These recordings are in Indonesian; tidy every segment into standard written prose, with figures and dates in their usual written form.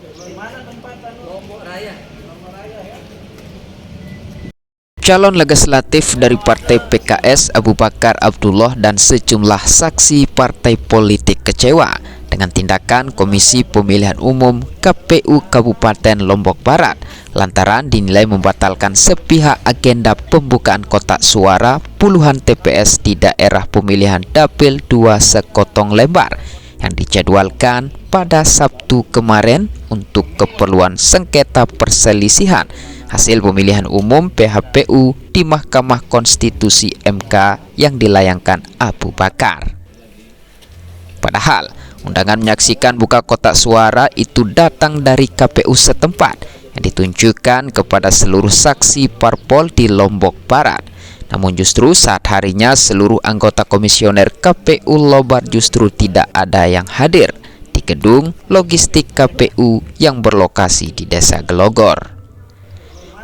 Di mana tempat Lombok Raya? Lombok Raya ya. Calon legislatif dari Partai PKS Abu Bakar Abdullah dan sejumlah saksi partai politik kecewa dengan tindakan Komisi Pemilihan Umum KPU Kabupaten Lombok Barat lantaran dinilai membatalkan sepihak agenda pembukaan kotak suara puluhan TPS di daerah pemilihan Dapil 2 Sekotong Lembar yang dijadwalkan pada Sabtu kemarin untuk keperluan sengketa perselisihan hasil pemilihan umum PHPU di Mahkamah Konstitusi MK yang dilayangkan Abu Bakar. Padahal, undangan menyaksikan buka kotak suara itu datang dari KPU setempat yang ditunjukkan kepada seluruh saksi parpol di Lombok Barat. Namun justru saat harinya seluruh anggota komisioner KPU Lobar justru tidak ada yang hadir di gedung logistik KPU yang berlokasi di Desa Gelogor.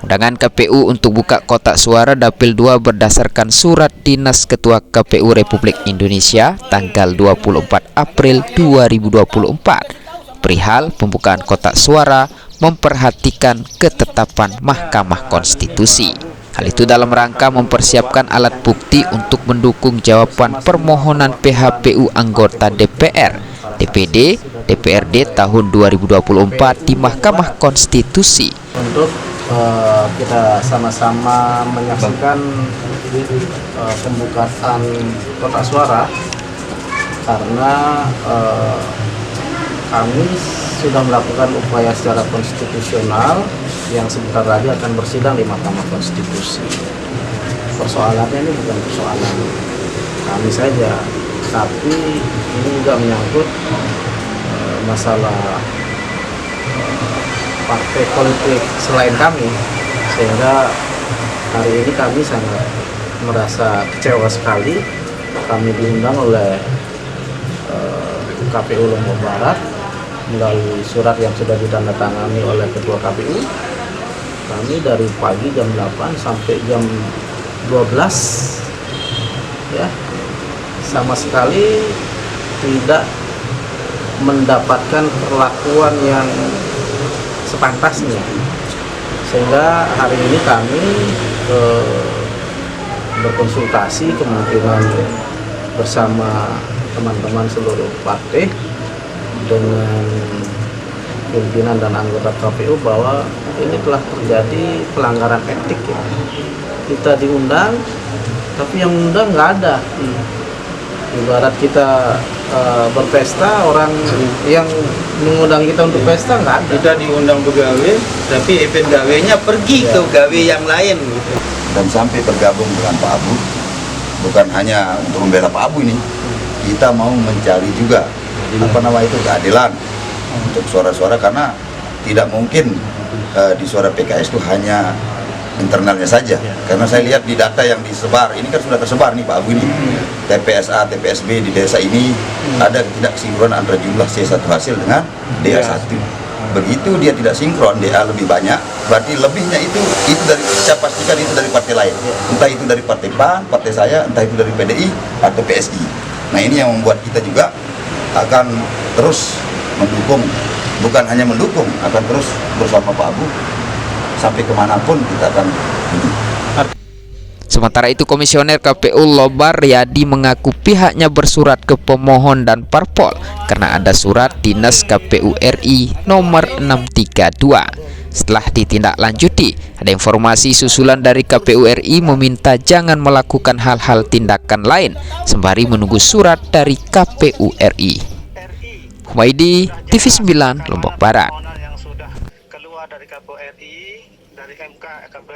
Undangan KPU untuk buka kotak suara Dapil 2 berdasarkan surat Dinas Ketua KPU Republik Indonesia tanggal 24 April 2024 perihal pembukaan kotak suara memperhatikan ketetapan Mahkamah Konstitusi. Hal itu dalam rangka mempersiapkan alat bukti untuk mendukung jawaban permohonan PHPU anggota DPR, DPD, DPRD tahun 2024 di Mahkamah Konstitusi. Untuk kita sama-sama menyaksikan pembukaan kotak suara karena kami sudah melakukan upaya secara konstitusional yang sebentar lagi akan bersidang di Mahkamah Konstitusi. Persoalannya ini bukan persoalan kami saja, tapi ini juga menyangkut masalah partai politik selain kami, sehingga hari ini kami sangat merasa kecewa sekali. Kami diundang oleh KPU Lombok Barat melalui surat yang sudah ditandatangani oleh Ketua KPU. Kami dari pagi jam 8 sampai jam 12 ya, sama sekali tidak mendapatkan perlakuan yang sepantasnya, sehingga hari ini kami berkonsultasi kemungkinan bersama teman-teman seluruh partai dengan pimpinan dan anggota KPU bahwa ini telah terjadi pelanggaran etik ya. Kita diundang tapi yang undang nggak ada. Ibarat kita berpesta, orang yang mengundang kita untuk pesta nggak ada. Kita diundang begawe, tapi event gawenya pergi ke gawe yang lain. Dan sampai bergabung dengan Pak Abu, bukan hanya untuk membela Pak Abu ini, kita mau mencari juga keadilan untuk suara-suara, karena tidak mungkin di suara PKS itu hanya internalnya saja, karena saya lihat di data yang disebar ini kan sudah tersebar nih Pak Abu ini, TPSA, TPSB di desa ini ada tidak sinkron antara jumlah C1 hasil dengan DA1. Begitu dia tidak sinkron, DA lebih banyak, berarti lebihnya itu dari, saya pastikan itu dari partai lain, entah itu dari partai PAN, partai saya, entah itu dari PDI atau PSI. Nah ini yang membuat kita juga akan terus mendukung, bukan hanya mendukung, akan terus bersama Pak Abu sampai kemanapun kita akan ini. Sementara itu Komisioner KPU Lobar Riyadi mengaku pihaknya bersurat ke pemohon dan parpol karena ada surat Dinas KPU RI nomor 632. Setelah ditindaklanjuti, ada informasi susulan dari KPU RI meminta jangan melakukan hal-hal tindakan lain sembari menunggu surat dari KPU RI. Humaydi, TV9, Lombok Barat. Yang sudah keluar dari KPU RI, dari MK KPU